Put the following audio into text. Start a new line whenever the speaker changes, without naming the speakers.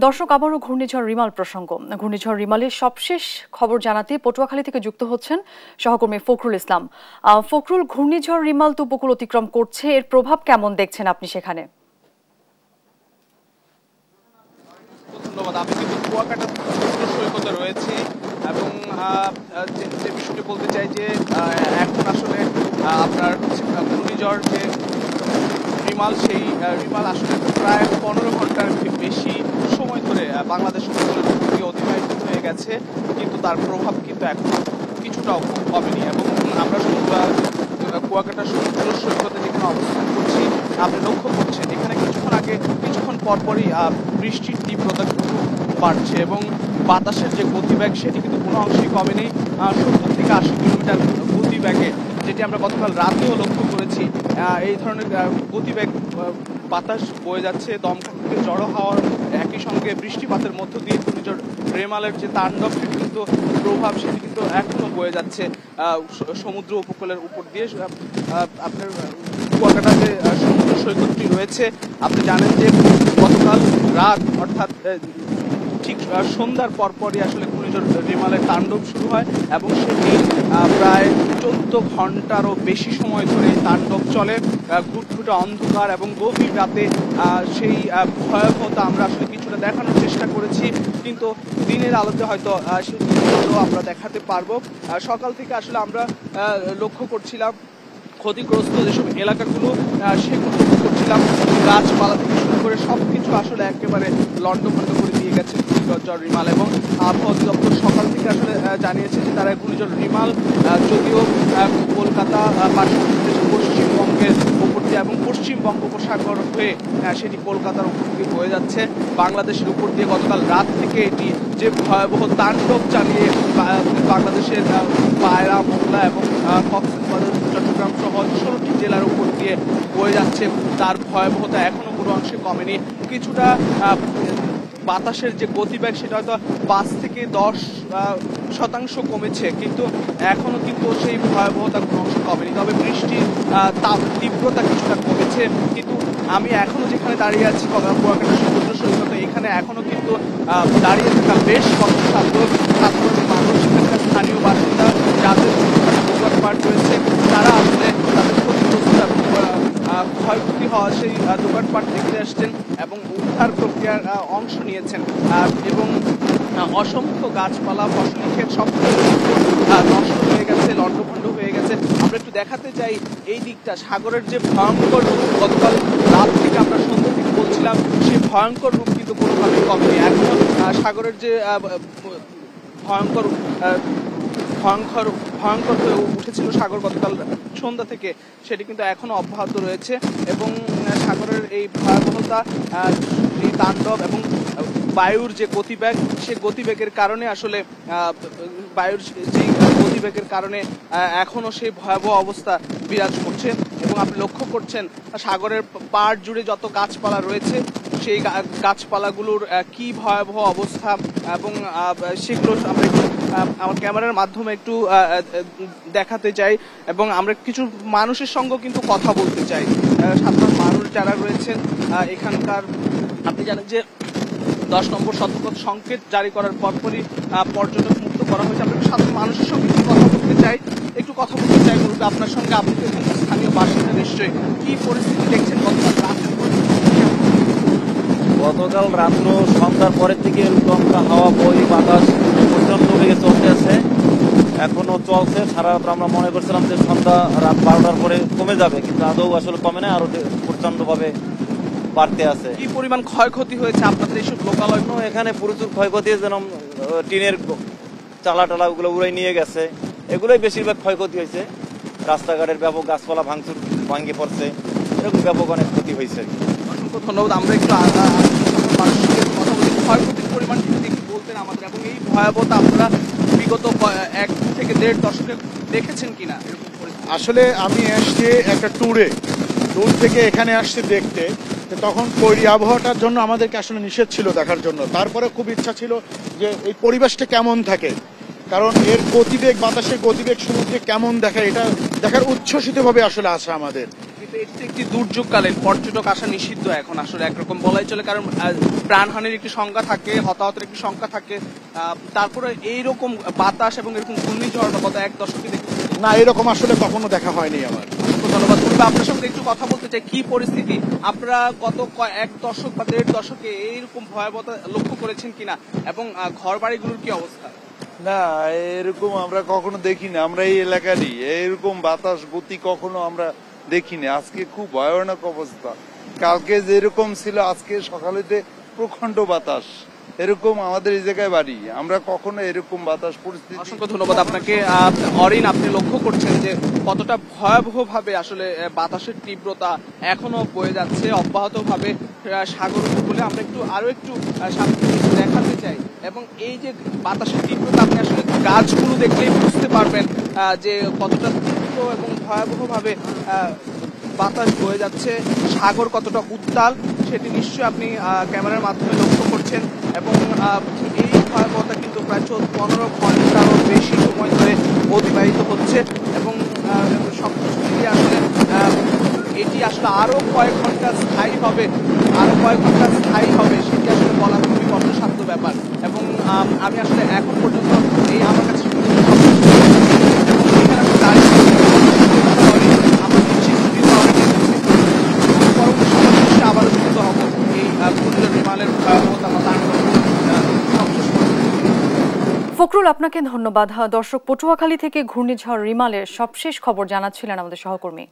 দর্শক, আবারও ঘূর্ণিঝড় রিমাল প্রসঙ্গ। ঘূর্ণিঝড় রিমালের সবশেষ খবর জানাতে পটুয়াখালী থেকে যুক্ত হচ্ছেন সহকর্মী ফখরুল ইসলাম। ফখরুল, ঘূর্ণিঝড় রিমাল তো উপকূল অতিক্রম করছে, এর প্রভাব কেমন দেখছেন আপনি সেখানে?
ধন্যবাদ। আমি কিন্তু কুয়াকাটা সমুদ্র সৈকতে রয়েছি এবং যে বিষয়টি বলতে চাই যে এখন আসলে আপনার ঘূর্ণিঝড় যে রিমাল, সেই রিমাল আসলে প্রায় 15 ঘন্টার বেশি সময় ধরে বাংলাদেশ উপকূলের উপর দিয়ে অতিবাহিত হয়ে গেছে, কিন্তু তার প্রভাব কিন্তু এখন কিছুটাও কমেনি। এবং আমরা কুয়াকাটা সমুদ্র সৈকতে যেখানে অবস্থান করছি, আপনি লক্ষ্য করছেন এখানে কিছুক্ষণ পরপরই বৃষ্টির তীব্রতা কিন্তু বাড়ছে এবং বাতাসের যে গতিবেগ সেটি কিন্তু কোনো অংশেই কমেনি। 70 থেকে 80 কিলোমিটার গতিবেগে, যেটি আমরা গতকাল রাতেও লক্ষ্য করেছি, এই ধরনের গতিবেগ বাতাস বয়ে যাচ্ছে। দমকা থেকে জড়ো হওয়ার একই সঙ্গে বৃষ্টিপাতের মধ্য দিয়ে ঘূর্ণিঝড় রেমালের যে তাণ্ডব, সেটি কিন্তু প্রভাব সেটি কিন্তু এখনো বয়ে যাচ্ছে সমুদ্র উপকূলের উপর দিয়ে। আপনার কুয়াকাটা যে সমুদ্র সৈকতটি রয়েছে, আপনি জানেন যে গতকাল রাত অর্থাৎ ঠিক সন্ধ্যার পরপরই আসলে ঘূর্ণিঝড় রিমালের তাণ্ডব শুরু হয় এবং সেটি প্রায় 14 ঘন্টারও বেশি সময় ধরে তাণ্ডব চলে। ঘুটঘুটে অন্ধকার এবং গভীর রাতে সেই ভয়াবহতা আমরা আসলে কিছুটা দেখানোর চেষ্টা করেছি, কিন্তু দিনের আলোতে হয়তো সেই জিনিসগুলো আমরা দেখাতে পারবো। সকাল থেকে আসলে আমরা লক্ষ্য করছিলাম ক্ষতিগ্রস্ত যেসব এলাকাগুলো, সেগুলো করছিলাম। গাছপালা থেকে শুরু করে সবকিছু আসলে একেবারে লন্ডভন্ড করে দিয়ে গেছে ঘূর্ণিঝড় রিমাল। এবং আবহাওয়া অধিদপ্তর সকাল থেকে আসলে জানিয়েছে যে তারা ঘূর্ণিঝড় রিমাল যদিও কলকাতা পার্শ্ববর্তী পশ্চিমবঙ্গের উপর দিয়ে এবং পশ্চিম বঙ্গোপসাগর হয়ে সেটি কলকাতার উপর দিয়ে বয়ে যাচ্ছে, বাংলাদেশের উপর দিয়ে গতকাল রাত থেকে এটি যে ভয়াবহ তাণ্ডব চালিয়ে বাংলাদেশের পায়রা, মোংলা এবং কক্সবাজার, চট্টগ্রাম সহ 16টি জেলার উপর দিয়ে বয়ে যাচ্ছে, তার ভয়াবহতা এখনো কোনো অংশে কমেনি। কিছুটা বাতাসের যে গতিবেগ সেটা হয়তো 5 থেকে 10% কমেছে, কিন্তু এখনো কিন্তু সেই ভয়াবহতা কোনো অংশে কমেনি। তবে বৃষ্টির তীব্রতা কিছুটা কমেছে, কিন্তু আমি এখনো যেখানে দাঁড়িয়ে আছি কুয়াকাটা সমুদ্র সৈকতে, এখানে এখনো কিন্তু দাঁড়িয়ে থাকা বেশ কত সাধারণ মানুষ, এখানকার স্থানীয় বাসিন্দা যাদের দোকানপাট রয়েছে, তারা আসলে তাদের ক্ষতিগ্রস্ত ক্ষয়ক্ষতি হওয়া সেই দোকানপাট দেখতে আসছেন এবং উদ্ধার প্রক্রিয়ার অংশ নিয়েছেন। এবং অসংখ্য গাছপালা, ফসলি ক্ষেত সব নষ্ট হয়ে গেছে, লন্ডভন্ড হয়ে গেছে। আমরা একটু দেখাতে চাই এই দিকটা, সাগরের যে ভয়ঙ্কর রূপ গতকাল রাত থেকে আমরা সন্ধ্যা থেকে বলছিলাম, সেই ভয়ঙ্কর রূপ কিন্তু কোনোভাবেই কমেনি। এখন সাগরের যে ভয়ঙ্কর হয়ে উঠেছিল সাগর গতকাল সন্ধ্যা থেকে, সেটি কিন্তু এখনো অব্যাহত রয়েছে এবং সাগরের এই ভয়াবহতা, এই তাণ্ডব এবং বায়ুর যে গতিবেগ, সেই গতিবেগের কারণে আসলে বায়ুর যে গতিবেগের কারণে এখনো সেই ভয়াবহ অবস্থা বিরাজ করছে। এবং আপনি লক্ষ্য করছেন সাগরের পাড় জুড়ে যত গাছপালা রয়েছে, সেই গাছপালাগুলোর কি ভয়াবহ অবস্থা, এবং সেগুলো আমরা আমার ক্যামেরার মাধ্যমে একটু দেখাতে চাই এবং আমরা কিছু মানুষের সঙ্গে কিন্তু কথা বলতে চাই। সাধারণ মানুষ যারা রয়েছেন এখানকার, আপনি জানেন যে 10 নম্বর সতর্ক সংকেত জারি করার পরপরই পর্যটক মুক্ত করা হয়েছে। আমরা সাধারণ মানুষের সঙ্গে একটু কথা বলতে চাই বলতে আপনার সঙ্গে। আপনি তো এখানকার স্থানীয় বাসিন্দা, নিশ্চয়ই কি পরিস্থিতি দেখছেন
গতকাল রাত্র সন্ধ্যার পরের থেকে দমকা হাওয়া, বই, বাতাস প্রচন্ড বেগে চলতে আছে, এখনো চলছে। সারা রাত আমরা মনে করছিলাম যে সন্ধ্যা রাত 12টার পরে কমে যাবে, কিন্তু আদৌ আসলে কমে না, আরো প্রচন্ড ভাবে বাড়তে আছে।
কি পরিমাণ ক্ষয়ক্ষতি হয়েছে আপনাদের এইসব লোকালয়?
এখানে প্রচুর ক্ষয়ক্ষতি, যেন টিনের চালা টালা ওগুলো উড়াই নিয়ে গেছে, এগুলোই বেশিরভাগ ক্ষয়ক্ষতি হয়েছে। রাস্তাঘাটের ব্যাপক গাছপালা ভাঙে পড়ছে, এরকম ব্যাপক অনেক ক্ষতি হয়েছে।
অসংখ্য ধন্যবাদ। আমরা একটু ক্ষয়ক্ষতির পরিমাণ যদি বলতেন আমাদের, এবং এই ভয়াবহতা আপনারা বিগত 1 থেকে 1.5 দশকে দেখেছেন কিনা?
আসলে আমি আসছি একটা ট্যুর থেকে এখানে আসছি দেখতে, তখন আবহাওয়াটার জন্য আমাদেরকে আসলে নিষেধ ছিল দেখার জন্য। তারপরে খুব ইচ্ছা ছিল যে এই পরিবেশটা কেমন থাকে, কারণ এর গতিবেগ, বাতাসের গতিবেগ সমুদ্রে কেমন দেখায়, এটা দেখার উচ্ছ্বসিতভাবে আসলে আসা আমাদের।
আসলে এটি একটি দুর্যোগকালীন পর্যটক আসা নিষিদ্ধ এখন আসলে একরকম বলাই চলে, কারণ প্রাণহানির একটি সংখ্যা থাকে, হতাহতের একটি সংখ্যা থাকে, তারপরে এইরকম বাতাস এবং এরকম ঘূর্ণিঝড় বা গত এক দশকে দেখেছি
না, এরকম আসলে কখনো দেখা হয়নি আমার।
ধন্যবাদ। আপনার সঙ্গে একটু কথা বলতে চাই, কি পরিস্থিতি আপনারা গত এক দশক বা দেড় দশকে এইরকম ভয়াবহতা লক্ষ্য করেছেন কিনা, এবং ঘর বাড়িগুলোর কি অবস্থা?
না, এরকম আমরা কখনো দেখিনি। আমরা এই এলাকারই এরকম বাতাস গতি কখনো আমরা দেখিনি। আজকে খুব ভয়ানক অবস্থা। কালকে যেরকম ছিল আজকে সকালেতে প্রখণ্ড বাতাস। এরকম আমাদের এই জায়গায় বাড়ি, আমরা কখনো এরকম বাতাস পরিস্থিতি।
অসংখ্য ধন্যবাদ আপনাকে। অরিন, আপনি লক্ষ্য করছেন যে কতটা ভয়াবহ ভাবে আসলে বাতাসের তীব্রতা এখনো বয়ে যাচ্ছে অব্যাহত ভাবে সাগর উপকূলে। আমরা আরো একটু সামনে দেখাতে চাই, এবং এই যে বাতাসের তীব্রতা আপনি আসলে গাছগুলো দেখলেই বুঝতে পারবেন যে কতটা তীব্র এবং ভয়াবহ ভাবে বাতাস বয়ে যাচ্ছে, সাগর কতটা উত্তাল সেটি নিশ্চয়ই আপনি ক্যামেরার মাধ্যমে লক্ষ্য করছেন। এবং এই ভয়াবহতা কিন্তু প্রায় 15 ঘন্টারও বেশি সময় ধরে অতিবাহিত হচ্ছে, এবং সবকিছু মিলিয়ে আসলে এটি আসলে আরো কয়েক ঘন্টা স্থায়ী হবে, সেটি আসলে বলা খুবই কষ্টসাধ্য ব্যাপার। এবং আমি আসলে এখন পর্যন্ত এই আমার কাছে আবারও যুক্ত হব এই ঘূর্ণিঝড় রিমালের ভয়াবহতা বা
ফখরুল, আপনাকে ধন্যবাদ। দর্শক, পটুয়াখালী থেকে ঘূর্ণিঝড় রিমালের সবশেষ খবর জানাচ্ছিলেন আমাদের সহকর্মী।